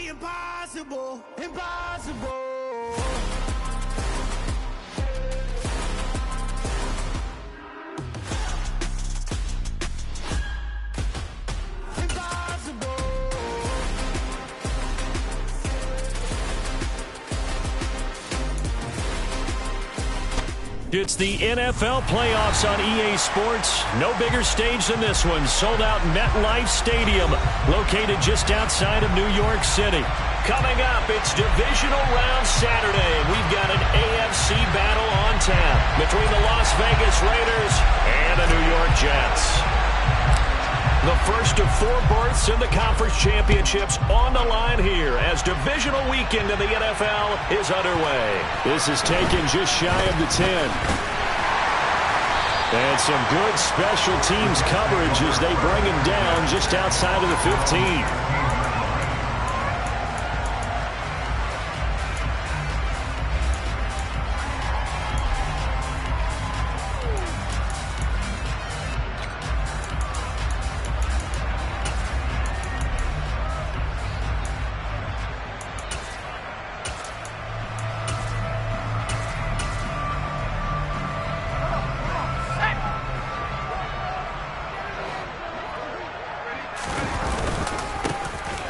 the impossible, impossible. It's the NFL playoffs on EA Sports. No bigger stage than this one. Sold out MetLife Stadium, located just outside of New York City. Coming up, it's divisional round Saturday. We've got an AFC battle on tap between the Las Vegas Raiders and the New York Jets. The first of 4 berths in the conference championships on the line here as divisional weekend in the NFL is underway. This is taken just shy of the 10. And some good special teams coverage as they bring him down just outside of the 15.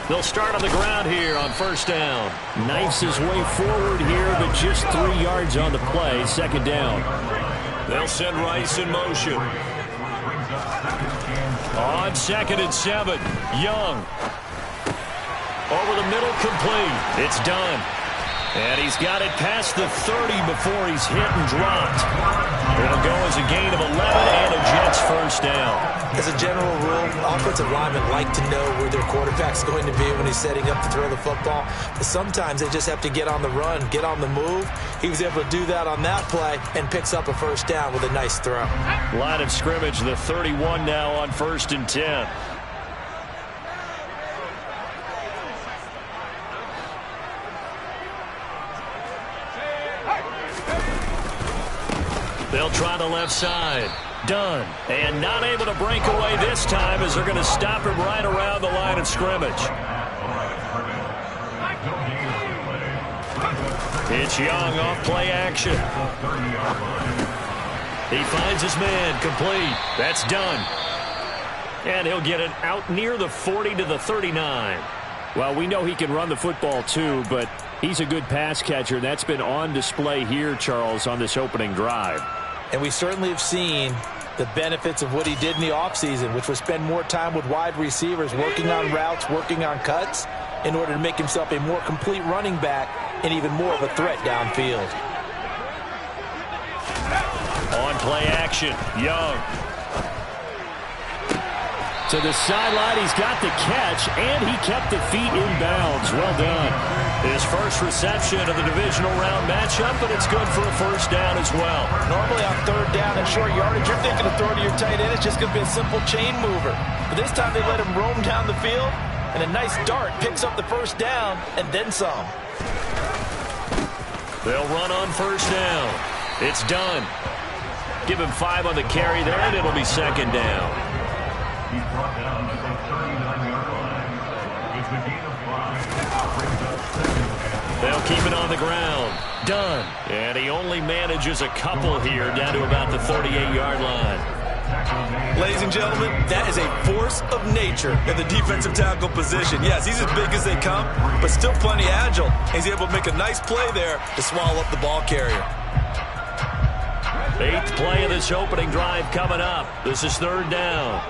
They'll start on the ground here on first down. Knifes his way forward here, but just 3 yards on the play. Second down. They'll send Rice in motion. On 2nd and 7. Young. Over the middle, complete. It's done. And he's got it past the 30 before he's hit and dropped. It'll go as a gain of 11 and a Jets first down. As a general rule, offensive linemen like to know where their quarterback's going to be when he's setting up to throw the football. But sometimes they just have to get on the run, get on the move. He was able to do that on that play and picks up a first down with a nice throw. Line of scrimmage, the 31 now on 1st and 10. They'll try the left side. Done. And not able to break away this time as they're going to stop him right around the line of scrimmage. It's Young off play action. He finds his man, complete. That's done. And he'll get it out near the 40 to the 39. Well, we know he can run the football too, but he's a good pass catcher. That's been on display here, Charles, on this opening drive. And we certainly have seen the benefits of what he did in the offseason, which was spend more time with wide receivers, working on routes, working on cuts, in order to make himself a more complete running back and even more of a threat downfield. On play action, Young. To the sideline, he's got the catch, and he kept the feet in bounds. Well done. His first reception of the divisional round matchup, but it's good for a first down as well. Normally on 3rd down and short yardage, you're thinking of throwing to your tight end. It's just going to be a simple chain mover. But this time they let him roam down the field, and a nice dart picks up the first down and then some. They'll run on first down. It's done. Give him 5 on the carry there, and it'll be 2nd down. He's brought down at the 39-yard line. It's a gain of 5. Brings up 2nd. They'll keep it on the ground. Done. And he only manages a couple here down to about the 38-yard line. Ladies and gentlemen, that is a force of nature in the defensive tackle position. Yes, he's as big as they come, but still plenty agile. He's able to make a nice play there to swallow up the ball carrier. 8th play of this opening drive coming up. This is 3rd down.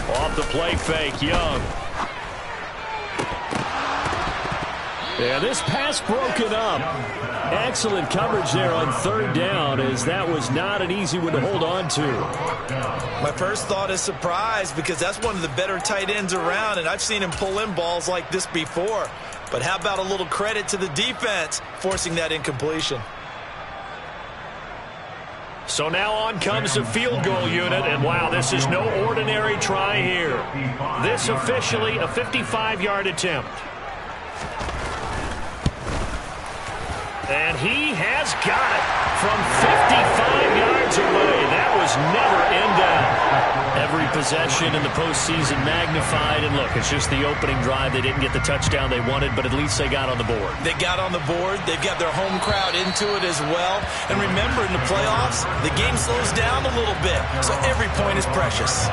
Off the play fake, Young. Yeah, this pass broken up. Excellent coverage there on 3rd down, as that was not an easy one to hold on to. My first thought is surprise, because that's one of the better tight ends around, and I've seen him pull in balls like this before. But how about a little credit to the defense forcing that incompletion? So now on comes the field goal unit, and wow, this is no ordinary try here. This officially a 55-yard attempt. And he has got it from 55 yards yards away. That was never in doubt. Every possession in the postseason magnified. And look, it's just the opening drive. They didn't get the touchdown they wanted, but at least they got on the board. They got on the board. They've got their home crowd into it as well. And remember, in the playoffs, the game slows down a little bit, so every point is precious.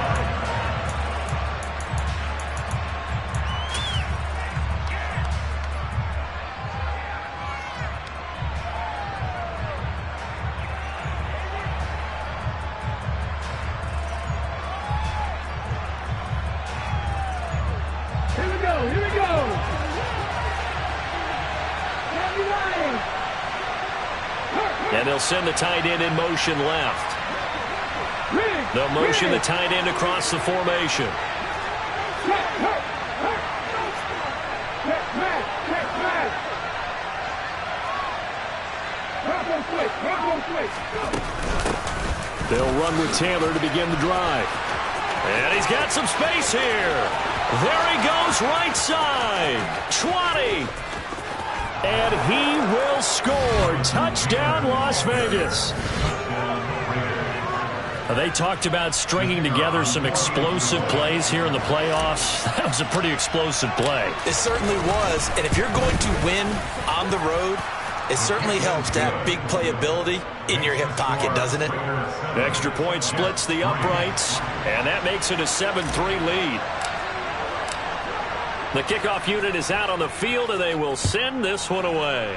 And they'll send the tight end in motion left. They'll motion the tight end across the formation. They'll run with Taylor to begin the drive. And he's got some space here. There he goes, right side. 20. And he will score. Touchdown, Las Vegas. They talked about stringing together some explosive plays here in the playoffs. That was a pretty explosive play. It certainly was. And if you're going to win on the road, it certainly helps to have big playability in your hip pocket, doesn't it? The extra point splits the uprights, and that makes it a 7-3 lead. The kickoff unit is out on the field, and they will send this one away.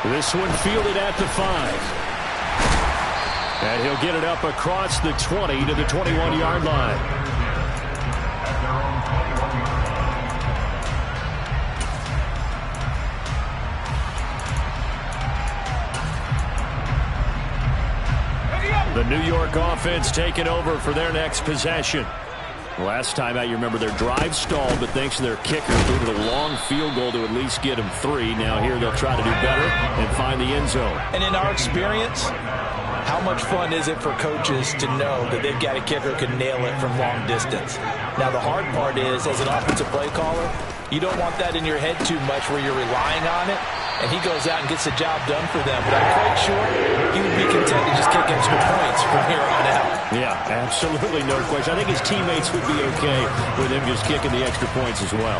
This one fielded at the 5. And he'll get it up across the 20 to the 21-yard line. The New York offense taking over for their next possession. Last time out, you remember their drive stalled, but thanks to their kicker, needed a long field goal to at least get them 3. Now here they'll try to do better and find the end zone. And in our experience, how much fun is it for coaches to know that they've got a kicker who can nail it from long distance? Now the hard part is, as an offensive play caller, you don't want that in your head too much where you're relying on it, and he goes out and gets the job done for them. But I'm quite sure he would be content to just kick extra points from here on out. Yeah, absolutely, no question. I think his teammates would be okay with him just kicking the extra points as well.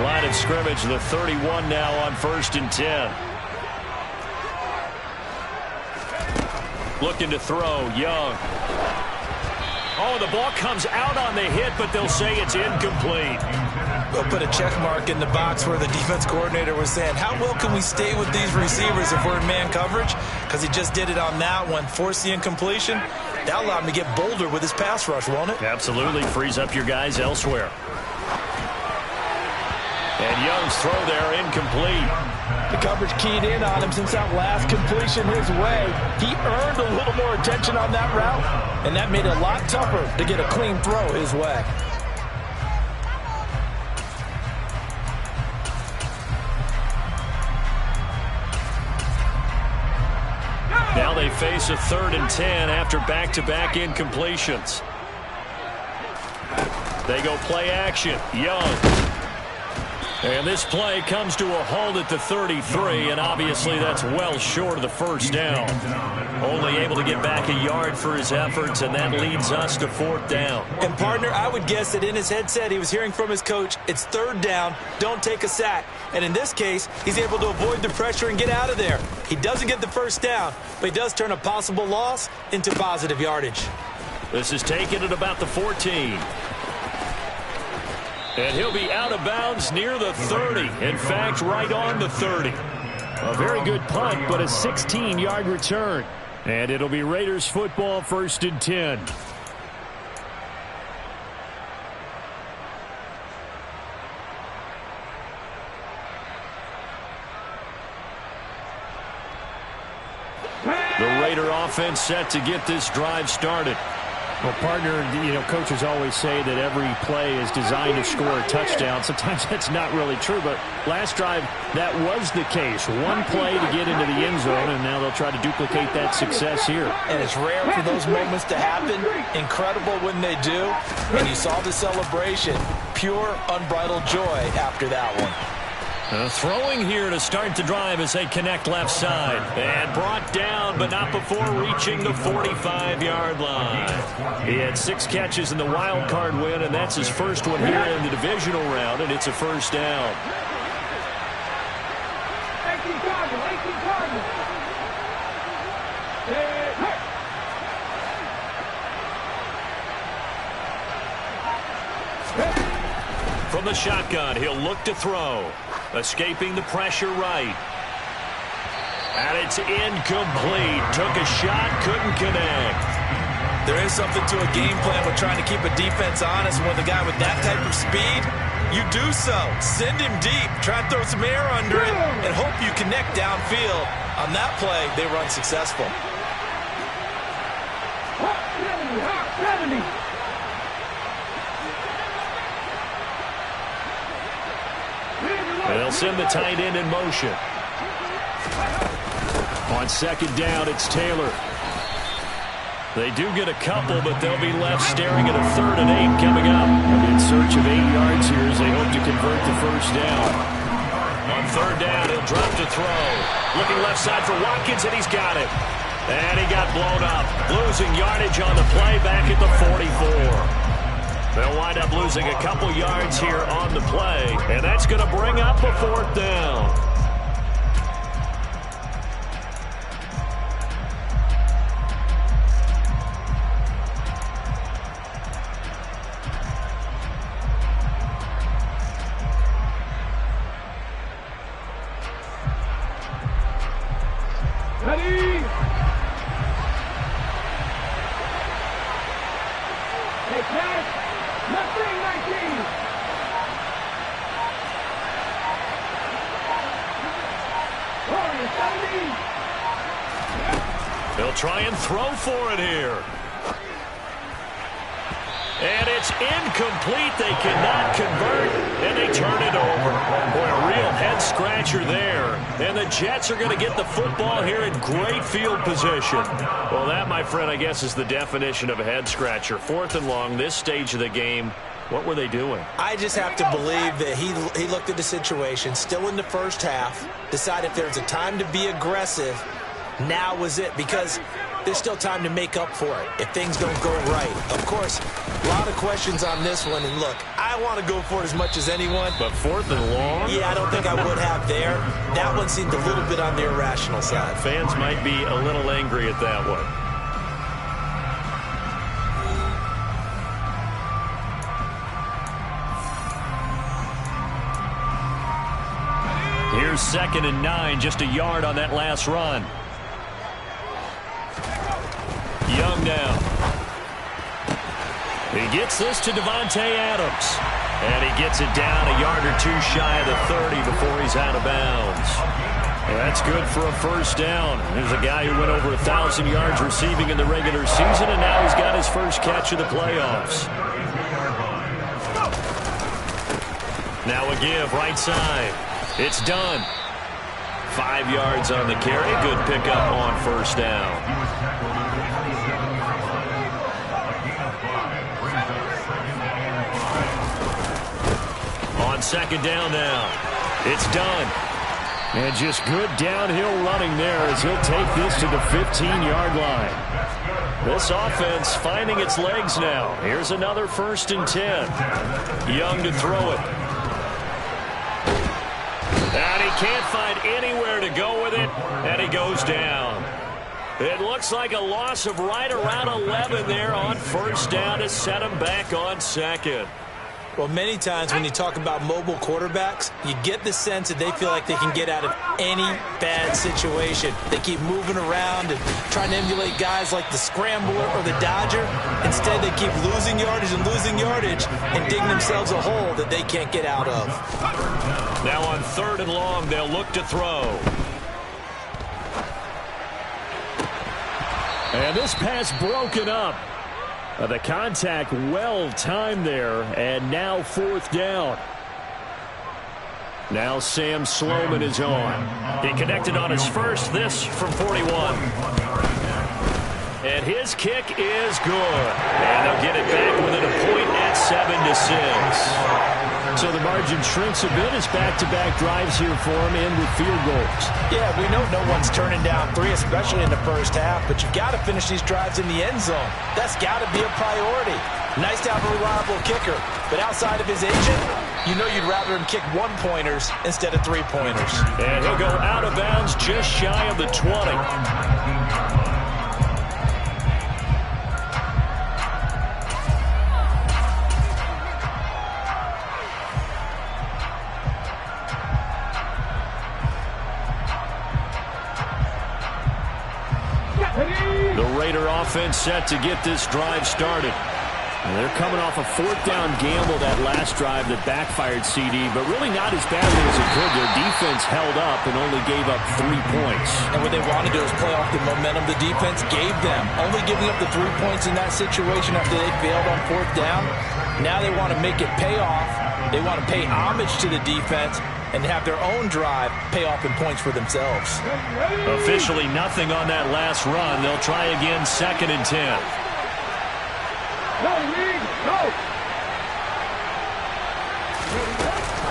Line of scrimmage, the 31 now on 1st and 10. Looking to throw, Young. Oh, the ball comes out on the hit, but they'll say it's incomplete. They'll put a check mark in the box where the defense coordinator was saying, how well can we stay with these receivers if we're in man coverage? Because he just did it on that one, forced the incompletion. That allowed him to get bolder with his pass rush, won't it? Absolutely, frees up your guys elsewhere. And Young's throw there, incomplete. The coverage keyed in on him since that last completion his way. He earned a little more attention on that route, and that made it a lot tougher to get a clean throw his way. Now they face a 3rd and 10 after back-to-back incompletions. They go play action. Young. And this play comes to a halt at the 33, and obviously that's well short of the first down. Only able to get back a yard for his efforts, and that leads us to 4th down. And, partner, I would guess that in his headset he was hearing from his coach, it's 3rd down, don't take a sack. And in this case, he's able to avoid the pressure and get out of there. He doesn't get the first down, but he does turn a possible loss into positive yardage. This is taken at about the 14. And he'll be out of bounds near the 30. In fact, right on the 30. A very good punt, but a 16-yard return. And it'll be Raiders football, 1st and 10. The Raider offense set to get this drive started. Well, partner, coaches always say that every play is designed to score a touchdown. Sometimes that's not really true, but last drive, that was the case. One play to get into the end zone, and now they'll try to duplicate that success here. And it's rare for those moments to happen. Incredible when they do. And you saw the celebration. pure, unbridled joy after that one. Throwing here to start the drive as they connect left side. And brought down, but not before reaching the 45-yard line. He had 6 catches in the wild card win, and that's his first one here in the divisional round, and it's a first down. From the shotgun, he'll look to throw. Escaping the pressure right. And it's incomplete. Took a shot, couldn't connect. There is something to a game plan with trying to keep a defense honest. When the guy with that type of speed, you do so. Send him deep. Try to throw some air under it and hope you connect downfield. On that play, they were unsuccessful. They'll send the tight end in motion. On second down, it's Taylor. They do get a couple, but they'll be left staring at a 3rd and 8 coming up. In search of 8 yards here as they hope to convert the first down. On 3rd down, he'll drop to throw. Looking left side for Watkins, and he's got it. And he got blown up. Losing yardage on the play back at the 44. They'll wind up losing a couple yards here on the play, and that's going to bring up a 4th down. Ready? Take that. They'll try and throw for it here. And it's incomplete. They cannot convert, and they turn it over. Boy, a real head-scratcher there. And the Jets are going to get the football here in great field position. Well, that, my friend, I guess is the definition of a head-scratcher. 4th and long, this stage of the game. What were they doing? I just have to believe that he looked at the situation, still in the first half, decided if there's a time to be aggressive, now was it, because there's still time to make up for it if things don't go right. Of course, a lot of questions on this one, and look, I want to go for it as much as anyone. But 4th and long? Yeah, I don't think I would have there. That one seemed a little bit on the irrational side. Fans might be a little angry at that one. Here's 2nd and 9, just a yard on that last run. Young now. He gets this to Davante Adams. And he gets it down a yard or 2 shy of the 30 before he's out of bounds. And that's good for a first down. There's a guy who went over 1,000 yards receiving in the regular season, and now he's got his first catch of the playoffs. Now a give, right side. It's done. 5 yards on the carry. Good pickup on first down. On second down now. It's done. And just good downhill running there as he'll take this to the 15-yard line. This offense finding its legs now. Here's another 1st and 10. Young to throw it. And he can't find anywhere to go with it, and he goes down. It looks like a loss of right around 11 there on first down to set him back on 2nd. Well, many times when you talk about mobile quarterbacks, you get the sense that they feel like they can get out of any bad situation. They keep moving around and trying to emulate guys like the Scrambler or the Dodger. Instead, they keep losing yardage and digging themselves a hole that they can't get out of. Now on 3rd and long, they'll look to throw. And this pass broken up. The contact well timed there, and now 4th down. Now Sam Sloman is on. He connected on his first, this from 41. And And his kick is good. And they'll get it back within a point at 7-6. So the margin shrinks a bit as back-to-back drives here for him in with field goals. Yeah, we know no one's turning down 3, especially in the first half, but you've got to finish these drives in the end zone. That's got to be a priority. Nice to have a reliable kicker, but outside of his agent, you know you'd rather him kick 1-pointers instead of 3-pointers. And he'll go out of bounds just shy of the 20. The Raider offense set to get this drive started. And they're coming off a 4th down gamble that last drive that backfired CD, but really not as badly as it could. Their defense held up and only gave up 3 points. And what they wanted to do is play off the momentum the defense gave them. Only giving up the 3 points in that situation after they failed on 4th down. Now they want to make it pay off. They want to pay homage to the defense and have their own drive pay off in points for themselves. Officially nothing on that last run. They'll try again 2nd and 10.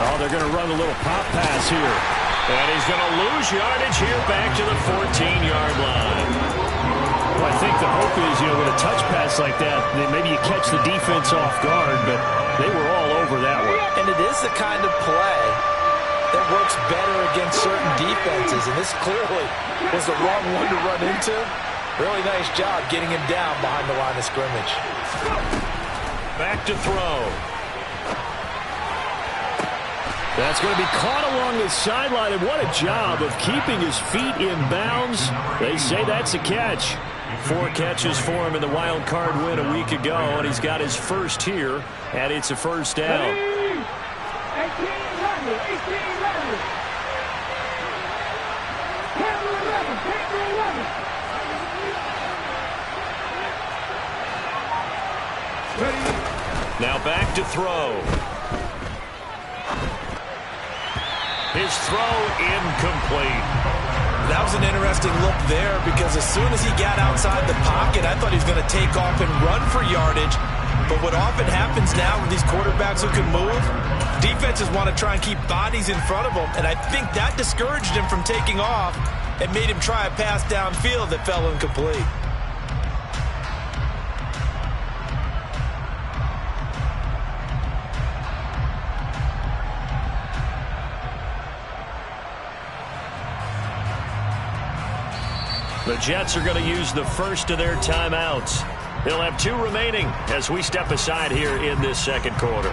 Oh, they're going to run a little pop pass here. And he's going to lose yardage here back to the 14-yard line. Well, I think the hope is, with a touch pass like that, maybe you catch the defense off guard, but they were all over that one. And it is the kind of play that works better against certain defenses, and this clearly was the wrong one to run into. Really nice job getting him down behind the line of scrimmage. Back to throw. That's going to be caught along the sideline, and what a job of keeping his feet in bounds. They say that's a catch. 4 catches for him in the wild card win a week ago, and he's got his first here, and it's a first down. 18-11. Now back to throw. His throw incomplete. That was an interesting look there because as soon as he got outside the pocket, I thought he was going to take off and run for yardage. But what often happens now with these quarterbacks who can move, defenses want to try and keep bodies in front of them. And I think that discouraged him from taking off and made him try a pass downfield that fell incomplete. The Jets are going to use the first of their timeouts. They'll have 2 remaining as we step aside here in this second quarter.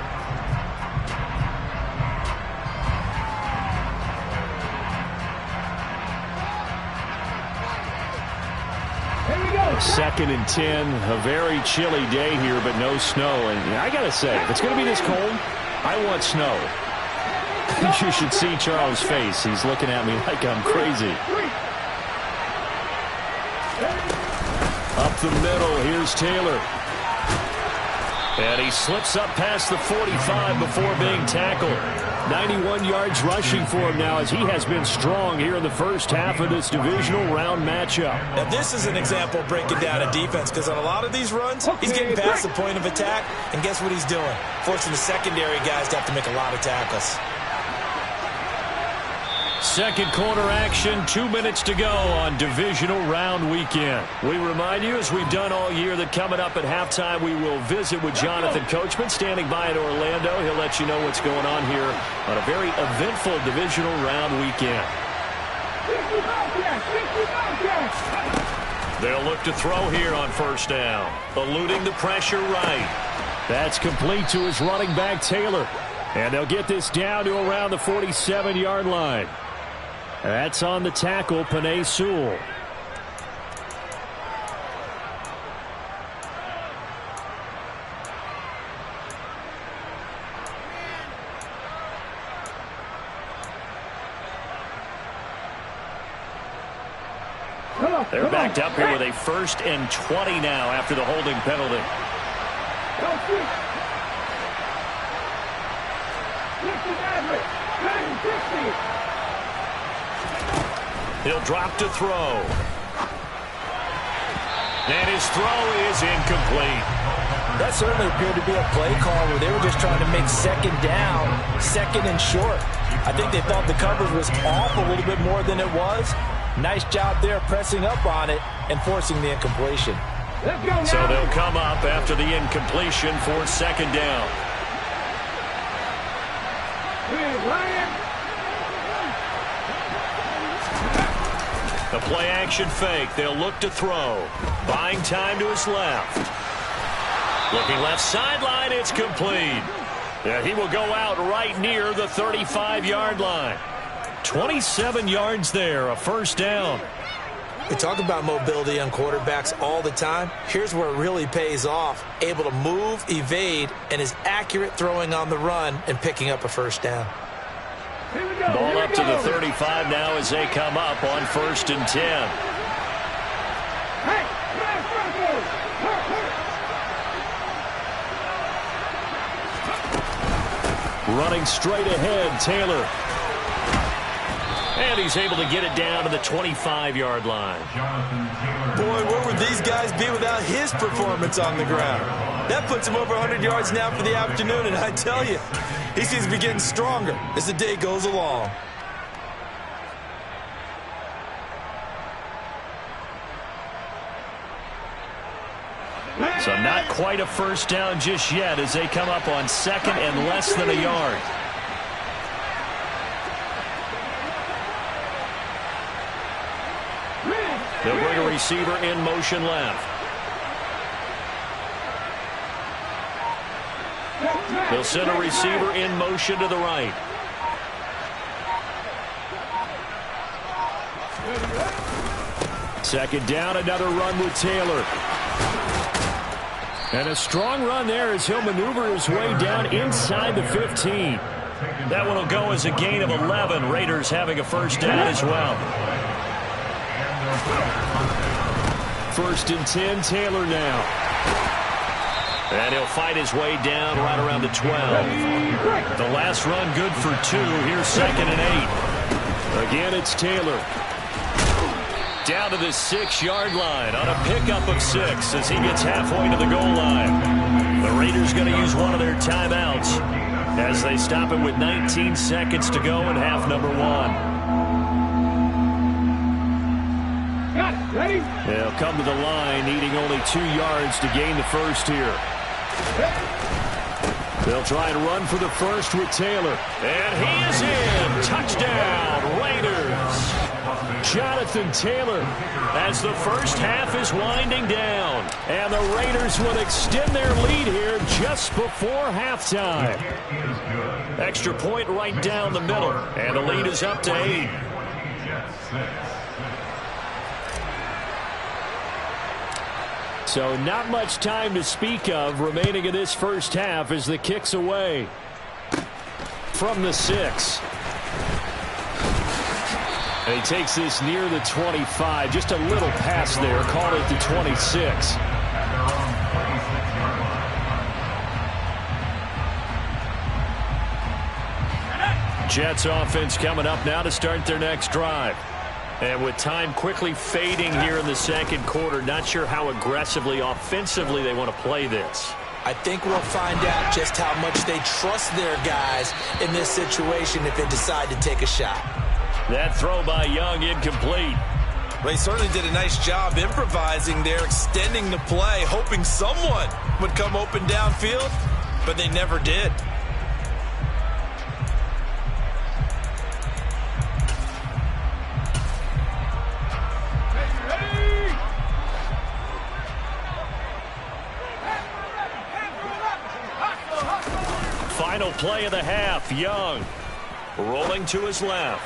Here we go. 2nd and 10, a very chilly day here, but no snow. And I got to say, if it's going to be this cold, I want snow. You should see Charles' face. He's looking at me like I'm crazy. Up the middle, here's Taylor. And he slips up past the 45 before being tackled. 91 yards rushing for him now as he has been strong here in the first half of this divisional round matchup. Now this is an example of breaking down a defense because on a lot of these runs, he's getting past the point of attack, and guess what he's doing? Forcing the secondary guys to have to make a lot of tackles. Second quarter action, 2 minutes to go on divisional round weekend. We remind you, as we've done all year, that coming up at halftime, we will visit with Jonathan Coachman standing by in Orlando. He'll let you know what's going on here on a very eventful divisional round weekend. They'll look to throw here on first down, eluding the pressure right. That's complete to his running back, Taylor. And they'll get this down to around the 47-yard line. That's on the tackle, Penei Sewell. They're backed up here with a 1st and 20 now after the holding penalty. He'll drop to throw. And his throw is incomplete. That certainly appeared to be a play call where they were just trying to make second down, second and short. I think they thought the coverage was off a little bit more than it was. Nice job there pressing up on it and forcing the incompletion. Let's go now. So they'll come up after the incompletion for second down. The play action fake. They'll look to throw. Buying time to his left. Looking left sideline. It's complete. Yeah, he will go out right near the 35-yard line. 27 yards there, a first down. We talk about mobility on quarterbacks all the time. Here's where it really pays off. Able to move, evade, and is accurate throwing on the run and picking up a first down. Ball up to the 35 now as they come up on 1st and 10. Running straight ahead, Taylor. And he's able to get it down to the 25-yard line. Boy, where would these guys be without his performance on the ground? That puts him over 100 yards now for the afternoon, and I tell you, he seems to be getting stronger as the day goes along. So not quite a first down just yet as they come up on 2nd and less than a yard. They'll bring a receiver in motion left. They'll send a receiver in motion to the right. Second down, another run with Taylor. And a strong run there as he'll maneuver his way down inside the 15. That one will go as a gain of 11. Raiders having a first down as well. 1st and 10, Taylor now. And he'll fight his way down right around the 12. The last run good for 2. Here's 2nd and 8. Again, it's Taylor. Down to the 6-yard line on a pickup of 6 as he gets halfway to the goal line. The Raiders going to use one of their timeouts as they stop him with 19 seconds to go in half number 1. They'll come to the line, needing only 2 yards to gain the first here. They'll try and run for the first with Taylor. And he is in. Touchdown, Raiders. Jonathan Taylor as the first half is winding down. And the Raiders will extend their lead here just before halftime. Extra point right down the middle. And the lead is up to 8. So not much time to speak of remaining in this first half as the kick's away from the 6. And he takes this near the 25. Just a little pass there. Call it the 26. Jets offense coming up now to start their next drive. And with time quickly fading here in the second quarter, not sure how aggressively, offensively they want to play this. I think we'll find out just how much they trust their guys in this situation if they decide to take a shot. That throw by Young incomplete. Well, he certainly did a nice job improvising there, extending the play, hoping someone would come open downfield, but they never did. Final play of the half. Young rolling to his left.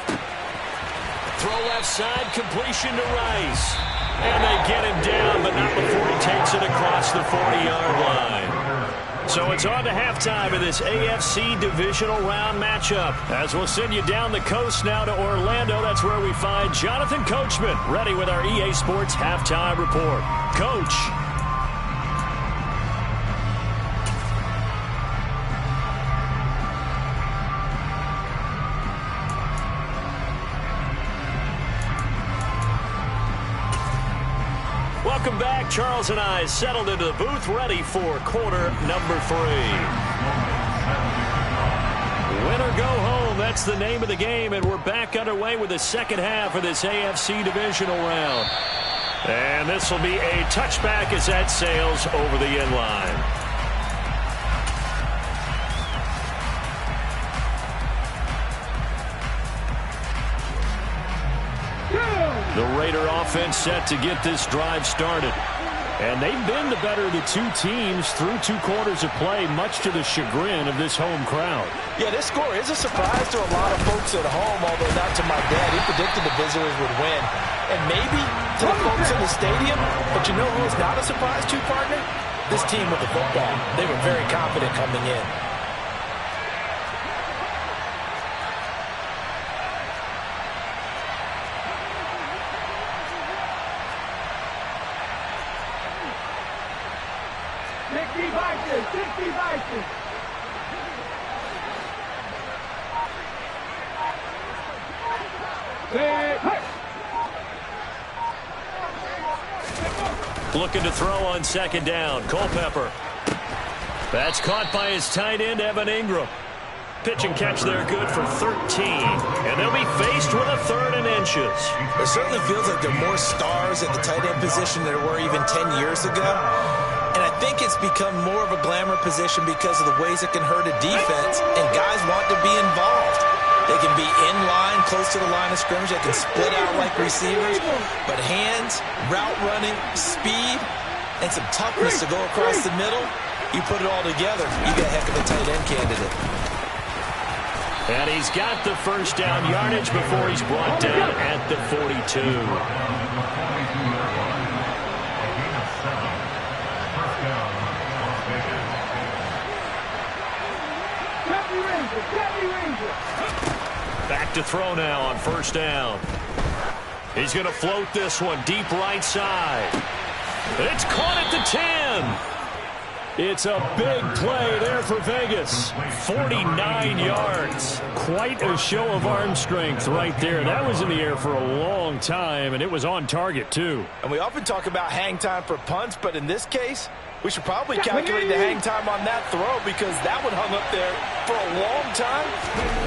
Throw left side, completion to Rice. And they get him down, but not before he takes it across the 40-yard line. So it's on to halftime of this AFC divisional round matchup. As we'll send you down the coast now to Orlando, that's where we find Jonathan Coachman, ready with our EA Sports halftime report. Coach. Welcome back. Charles and I settled into the booth, ready for quarter number 3. Win or go home, that's the name of the game, and we're back underway with the second half of this AFC divisional round. And this will be a touchback as that sails over the end line. The Raider offense set to get this drive started. And they've been the better of the two teams through 2 quarters of play, much to the chagrin of this home crowd. Yeah, this score is a surprise to a lot of folks at home, although not to my dad. He predicted the visitors would win. And maybe to the folks in the stadium, but you know who is not a surprise to, partner? This team with the football. They were very confident coming in. Looking to throw on second down. Culpepper. That's caught by his tight end, Evan Ingram. Pitch and catch there good for 13. And they'll be faced with a 3rd and inches. It certainly feels like there are more stars at the tight end position than there were even 10 years ago. And I think it's become more of a glamour position because of the ways it can hurt a defense, and guys want to be involved. They can be in line, close to the line of scrimmage. They can split out like receivers. But hands, route running, speed, and some toughness to go across the middle, you put it all together, you got a heck of a tight end candidate. And he's got the first down yardage before he's brought down at the 42. Back to throw now on first down. He's going to float this one deep right side. It's caught at the 10. It's a big play there for Vegas. 49 yards. Quite a show of arm strength right there. That was in the air for a long time, and it was on target, too. And we often talk about hang time for punts, but in this case, we should probably calculate the hang time on that throw because that one hung up there for a long time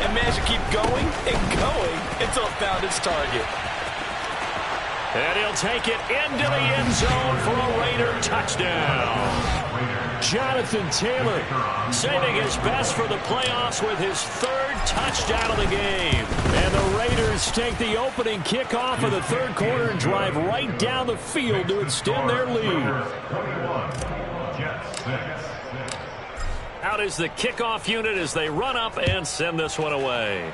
and managed to keep going and going until it found its target. And he'll take it into the end zone for a Raider touchdown. Jonathan Taylor saving his best for the playoffs with his 3rd touchdown of the game. And the Raiders take the opening kickoff of the 3rd quarter and drive right down the field to extend their lead. Out is the kickoff unit as they run up and send this one away.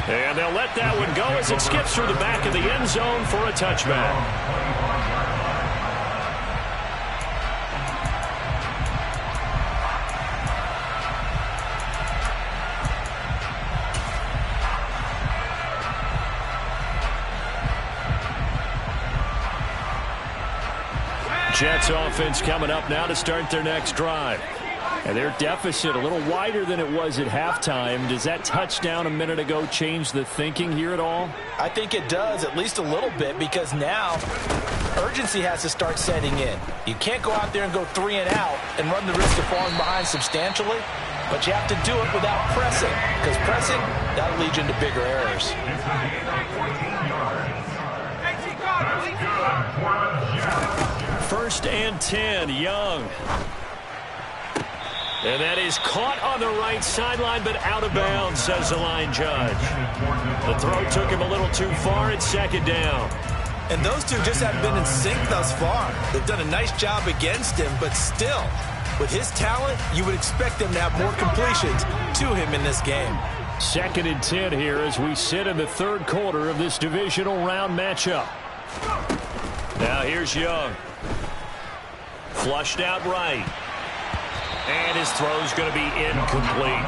And they'll let that one go as it skips through the back of the end zone for a touchback. Jets offense coming up now to start their next drive. And their deficit a little wider than it was at halftime. Does that touchdown a minute ago change the thinking here at all? I think it does, at least a little bit, because now urgency has to start setting in. You can't go out there and go 3 and out and run the risk of falling behind substantially, but you have to do it without pressing, because pressing, that'll lead you into bigger errors. First and 10, Young. And that is caught on the right sideline, but out of bounds, says the line judge. The throw took him a little too far at second down. And those two just haven't been in sync thus far. They've done a nice job against him, but still, with his talent, you would expect them to have more completions to him in this game. Second and 10 here as we sit in the 3rd quarter of this divisional round matchup. Now here's Young. Flushed out right. And his throw's going to be incomplete.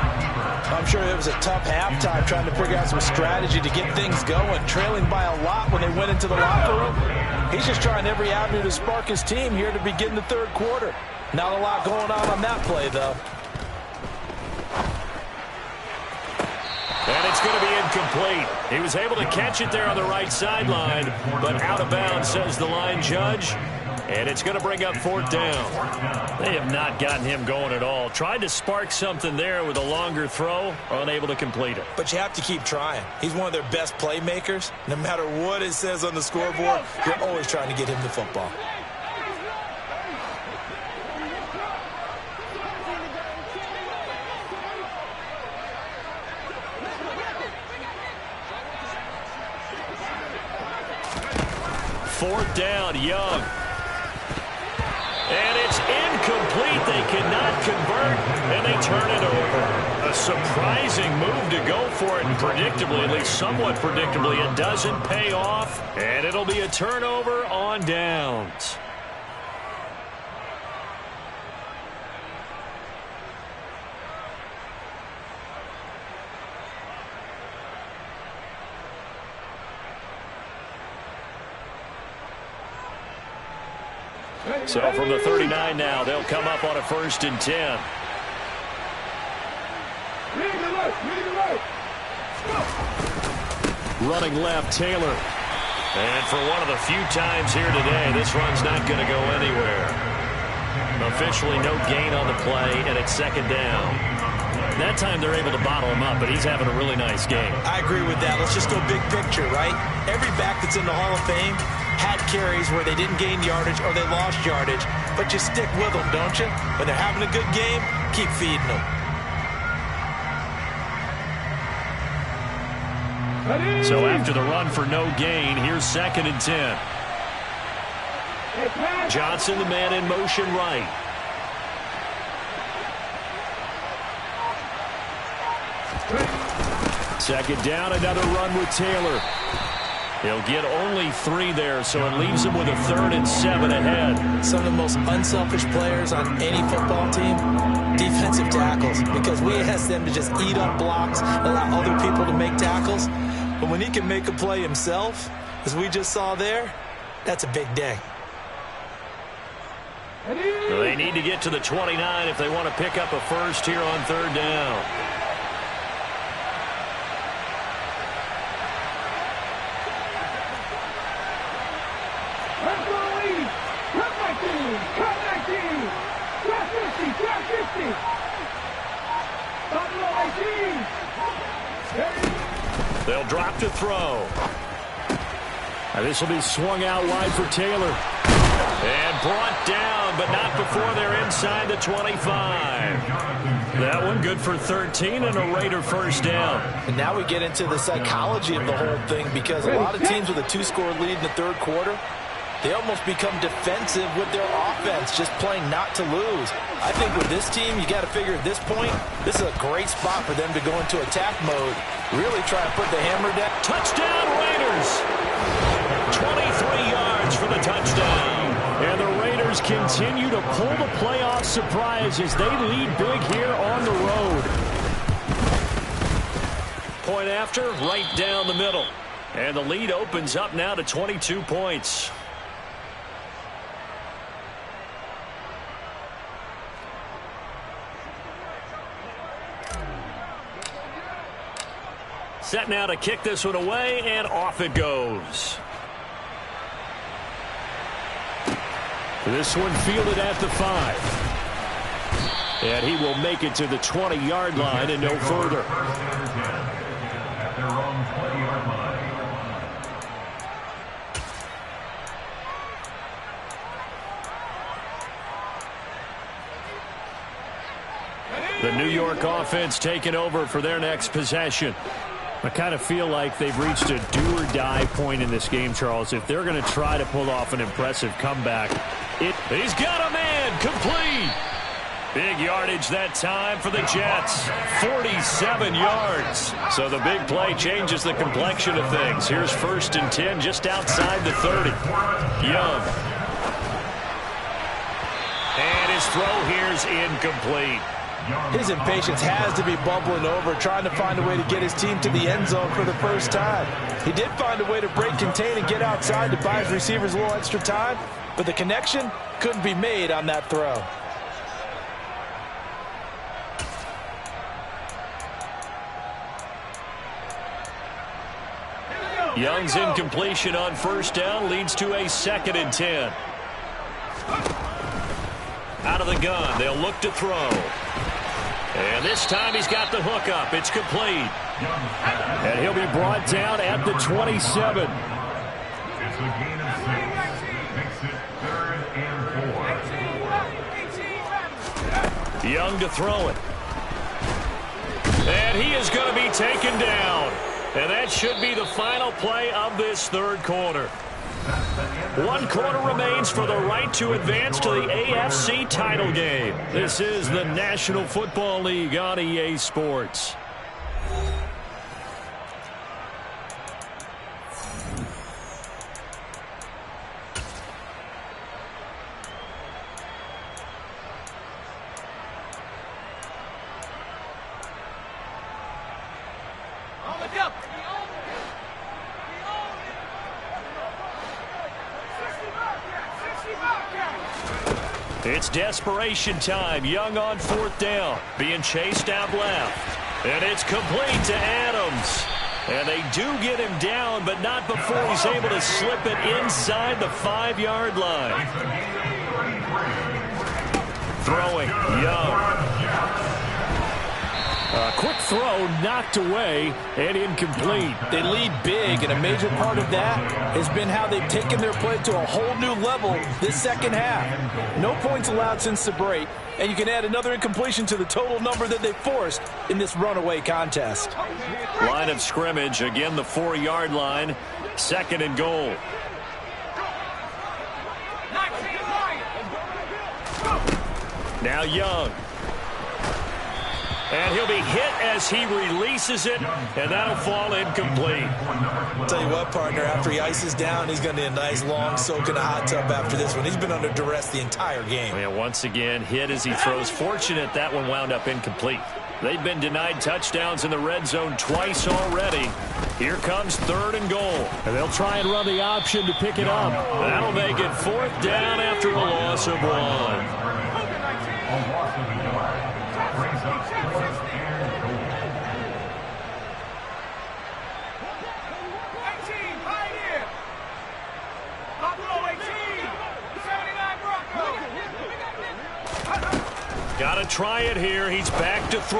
I'm sure it was a tough halftime trying to figure out some strategy to get things going, trailing by a lot when they went into the locker room. He's just trying every avenue to spark his team here to begin the 3rd quarter. Not a lot going on that play, though. And it's going to be incomplete. He was able to catch it there on the right sideline, but out of bounds, says the line judge. And it's going to bring up 4th down. They have not gotten him going at all. Tried to spark something there with a longer throw, unable to complete it. But you have to keep trying. He's one of their best playmakers. No matter what it says on the scoreboard, you're always trying to get him the football. Fourth down, Young. And it's incomplete. They cannot convert, and they turn it over. A surprising move to go for it, and predictably, at least somewhat predictably, it doesn't pay off, and it'll be a turnover on downs. So from the 39 now, they'll come up on a 1st and 10. Running left, Taylor. And for one of the few times here today, this run's not going to go anywhere. Officially no gain on the play, and it's 2nd down. That time they're able to bottle him up, but he's having a really nice game. I agree with that. Let's just go big picture, right? Every back that's in the Hall of Fame had carries where they didn't gain yardage or they lost yardage, but you stick with them, don't you? When they're having a good game, keep feeding them. So after the run for no gain, here's 2nd and 10. Johnson, the man in motion right. Second down, another run with Taylor. He'll get only 3 there, so it leaves him with a 3rd and 7 ahead. Some of the most unselfish players on any football team, defensive tackles, because we ask them to just eat up blocks, allow other people to make tackles. But when he can make a play himself, as we just saw there, that's a big day. Well, they need to get to the 29 if they want to pick up a 1st here on 3rd down. They'll drop to throw. And this will be swung out wide for Taylor. And brought down, but not before they're inside the 25. That one good for 13 and a Raider 1st down. And now we get into the psychology of the whole thing, because a lot of teams with a 2-score lead in the 3rd quarter, they almost become defensive with their offense, just playing not to lose. I think with this team, you got to figure at this point, this is a great spot for them to go into attack mode. Really try to put the hammer down. Touchdown, Raiders! 23 yards for the touchdown. And the Raiders continue to pull the playoff surprise as they lead big here on the road. Point after, right down the middle. And the lead opens up now to 22 points. Set now to kick this one away, and off it goes. This one fielded at the 5. And he will make it to the 20-yard line and no further. At their own 20-yard line. The New York offense taking over for their next possession. I kind of feel like they've reached a do-or-die point in this game, Charles. If they're going to try to pull off an impressive comeback, he's got a man, complete. Big yardage that time for the Jets, 47 yards. So the big play changes the complexion of things. Here's 1st and 10 just outside the 30. Young. And his throw here's incomplete. His impatience has to be bubbling over, trying to find a way to get his team to the end zone for the first time. He did find a way to break contain and get outside to buy his receivers a little extra time, but the connection couldn't be made on that throw. Young's incompletion on first down leads to a 2nd and 10. Out of the gun, they'll look to throw. And this time he's got the hook up. It's complete. And he'll be brought down at the 27. It's a gain of 6. Makes it 3rd and 4. Young to throw it. And he is going to be taken down. And that should be the final play of this 3rd quarter. 1 quarter remains for the right to advance to the AFC title game. This is the National Football League on EA Sports. It's desperation time. Young on 4th down. Being chased out left. And it's complete to Adams. And they do get him down, but not before he's able to slip it inside the 5-yard line. Throwing, Young. A quick throw knocked away and incomplete. They lead big, and a major part of that has been how they've taken their play to a whole new level this 2nd half. No points allowed since the break, and you can add another incompletion to the total number that they forced in this runaway contest. Line of scrimmage, again the 4-yard line, 2nd and goal. Now Young. And he'll be hit as he releases it, and that'll fall incomplete. I'll tell you what, partner, after he ices down, he's going to need a nice long soak in a hot tub after this one. He's been under duress the entire game. Yeah, once again, hit as he throws. Fortunate that one wound up incomplete. They've been denied touchdowns in the red zone twice already. Here comes 3rd and goal. And they'll try and run the option to pick it up. That'll make it 4th down after a loss of 1. Brings up 4th and goal. Got to try it here. He's back to throw.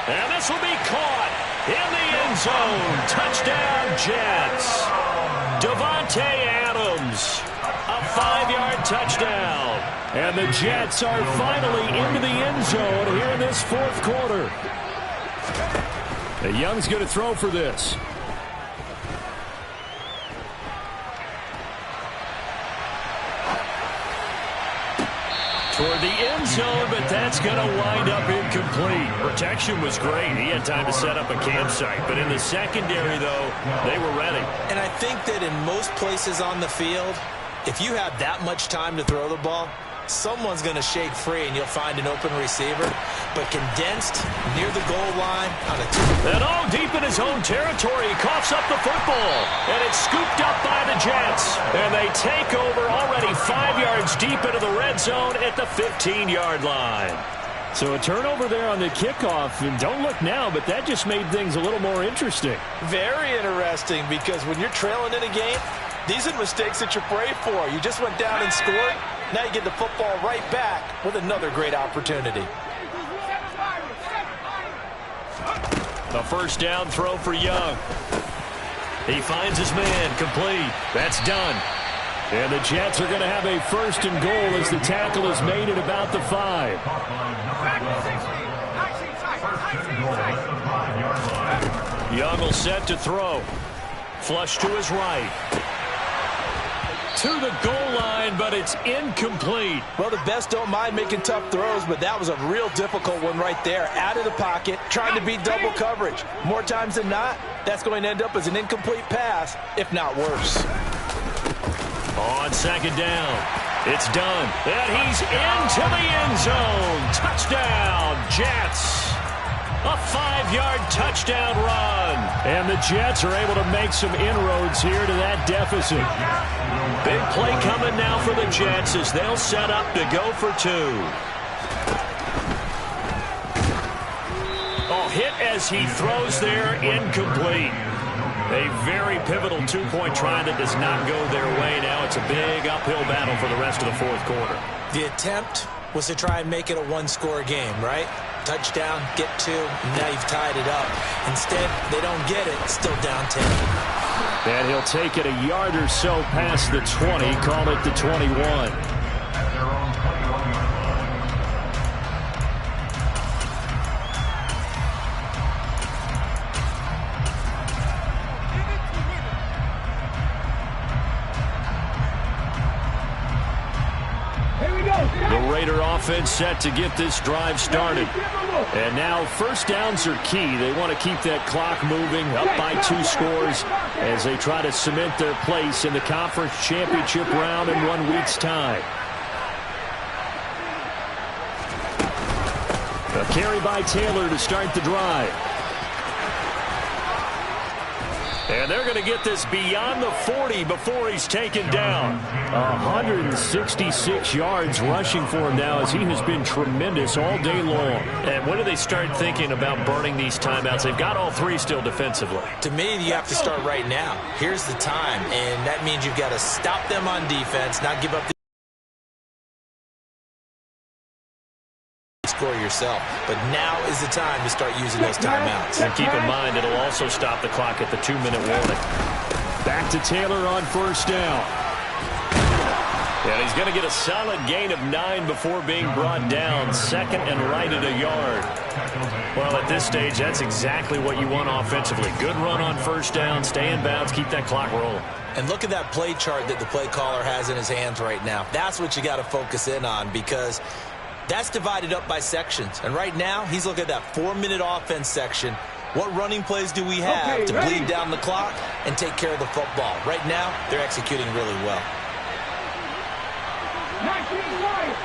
And this will be caught in the end zone. Touchdown, Jets. Davante Adams. A 5-yard touchdown. And the Jets are finally into the end zone here in this 4th quarter. And Young's going to throw for this. Toward the end zone, but that's going to wind up incomplete. Protection was great. He had time to set up a campsite. But in the secondary, though, they were ready. And I think that in most places on the field, if you have that much time to throw the ball, someone's going to shake free and you'll find an open receiver. But condensed near the goal line on a and all deep in his own territory, he coughs up the football. And it's scooped up by the Jets. And they take over already 5 yards deep into the red zone at the 15-yard line. So a turnover there on the kickoff. And don't look now, but that just made things a little more interesting. Very interesting, because when you're trailing in a game, these are mistakes that you pray for. You just went down and scored. Now you get the football right back with another great opportunity. The 1st down throw for Young. He finds his man, complete. That's done. And the Jets are going to have a 1st and goal as the tackle is made at about the 5. Young will set to throw. Flush to his right. To the goal line, but it's incomplete. Well, the best don't mind making tough throws, but that was a real difficult one right there. Out of the pocket, trying to beat double coverage. More times than not, that's going to end up as an incomplete pass, if not worse. On 2nd down, it's done. And he's into the end zone. Touchdown, Jets. A 5-yard touchdown run. And the Jets are able to make some inroads here to that deficit. Big play coming now for the Jets as they'll set up to go for 2. Oh, hit as he throws there, incomplete. A very pivotal two-point try that does not go their way. Now it's a big uphill battle for the rest of the fourth quarter. The attempt was to try and make it a one-score game, right? Touchdown, get two, now you've tied it up. Instead, they don't get it, still down 10. And he'll take it a yard or so past the 20, call it the 21. At their own 21-yard line. The Raider offense set to get this drive started. And now first downs are key. They want to keep that clock moving, up by 2 scores as they try to cement their place in the conference championship round in 1 week's time. A carry by Taylor to start the drive. And they're going to get this beyond the 40 before he's taken down. 166 yards rushing for him now as he has been tremendous all day long. And when do they start thinking about burning these timeouts? They've got all 3 still defensively. To me, you have to start right now. Here's the time, and that means you've got to stop them on defense, not give up the score yourself. But now is the time to start using those timeouts. And keep in mind, it'll also stop the clock at the 2-minute warning. Back to Taylor on first down. And he's going to get a solid gain of 9 before being brought down. Second and right at a yard. Well, at this stage, that's exactly what you want offensively. Good run on first down, stay in bounds, keep that clock rolling. And look at that play chart that the play caller has in his hands right now. That's what you got to focus in on, because that's divided up by sections. And right now, he's looking at that 4-minute offense section. What running plays do we have to bleed down the clock and take care of the football? Right now, they're executing really well. 19 White.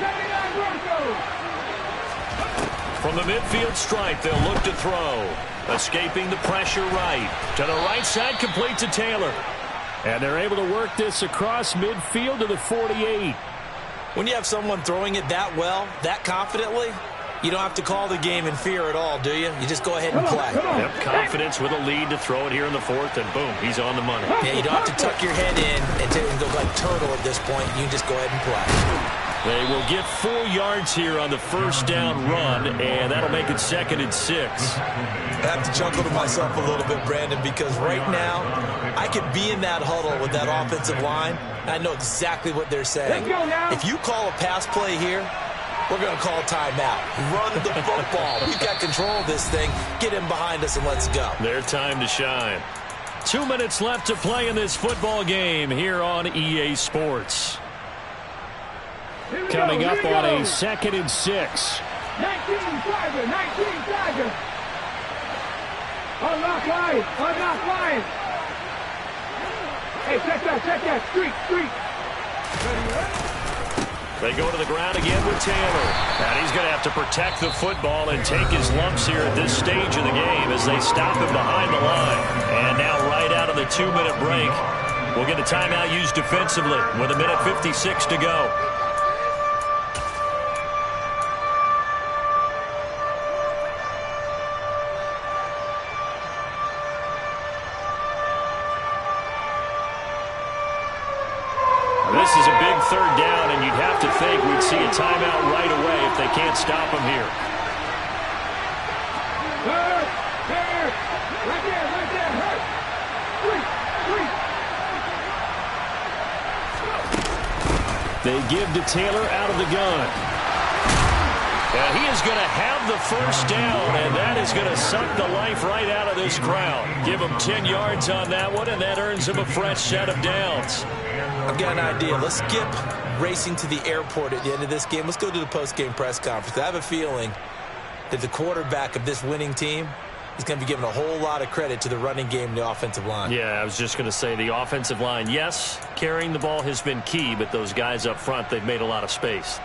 79 Broncos. From the midfield stripe, they'll look to throw. Escaping the pressure right. To the right side, complete to Taylor. And they're able to work this across midfield to the 48. When you have someone throwing it that well, that confidently, you don't have to call the game in fear at all, do you? You just go ahead and play. Yep, confidence with a lead to throw it here in the fourth, and boom, he's on the money. Yeah, you don't have to tuck your head in and go like turtle at this point. You can just go ahead and play. They will get 4 yards here on the first down run, and that'll make it 2nd and 6. I have to chuckle to myself a little bit, Brandon, because right now I could be in that huddle with that offensive line, and I know exactly what they're saying. If you call a pass play here, we're going to call timeout. Run the football. We've got control of this thing. Get in behind us and let's go. Their time to shine. 2 minutes left to play in this football game here on EA Sports. Coming up on a 2nd and 6. 19 Tiger, 19 Tiger. Unlock line, unlock line. Hey, check that, street. They go to the ground again with Taylor. And he's going to have to protect the football and take his lumps here at this stage of the game as they stop him behind the line. And now right out of the 2-minute break, we'll get a timeout used defensively with 1:56 to go. This is a big 3rd down, and you'd have to think we'd see a timeout right away if they can't stop him here. Hurt. Right there, hurt. Three. They give to Taylor out of the gun. And he is going to have the first down, and that is going to suck the life right out of this crowd. Give him 10 yards on that one, and that earns him a fresh set of downs. I've got an idea. Let's skip racing to the airport at the end of this game. Let's go to the post-game press conference. I have a feeling that the quarterback of this winning team is going to be given a whole lot of credit to the running game and the offensive line. Yeah, I was just going to say the offensive line, yes, carrying the ball has been key, but those guys up front, they've made a lot of space.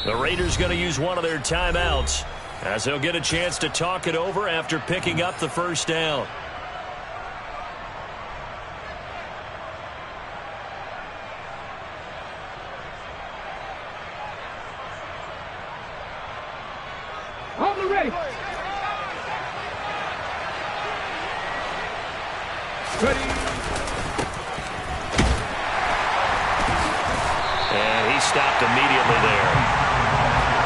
The Raiders going to use one of their timeouts as they'll get a chance to talk it over after picking up the first down. We're ready. Ready. And he stopped immediately there.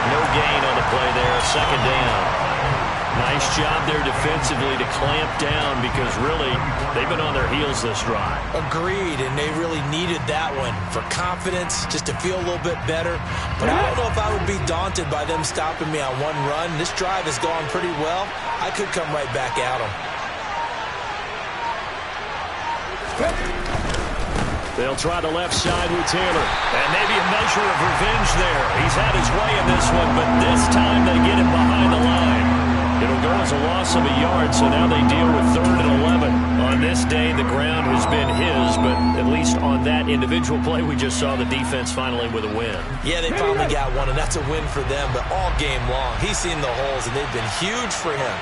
No gain on the play there, second down. Nice job there defensively to clamp down because really they've been on their heels this drive. Agreed, and they really needed that one for confidence, just to feel a little bit better. But I don't know if I would be daunted by them stopping me on one run. This drive has gone pretty well. I could come right back at them. They'll try the left side with Taylor. And maybe a measure of revenge there. He's had his way in this one, but this time they get him behind the line. It'll go as a loss of a yard, so now they deal with 3rd and 11. On this day, the ground has been his, but at least on that individual play, we just saw the defense finally with a win. Yeah, they finally got one, and that's a win for them, but all game long, he's seen the holes, and they've been huge for him.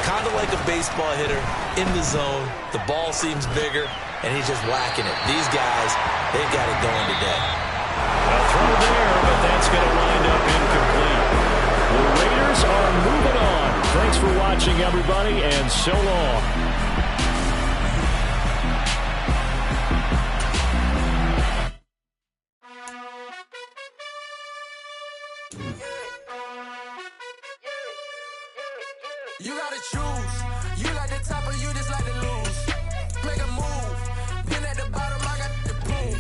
Kind of like a baseball hitter in the zone. The ball seems bigger, and he's just whacking it. These guys, they've got it going today. Well, throw there, but that's going to wind up incomplete. The Raiders are moving on. Thanks for watching, everybody, and so long. You gotta choose. You like the top or you just like to lose. Make a move. Been at the bottom, I got the boom.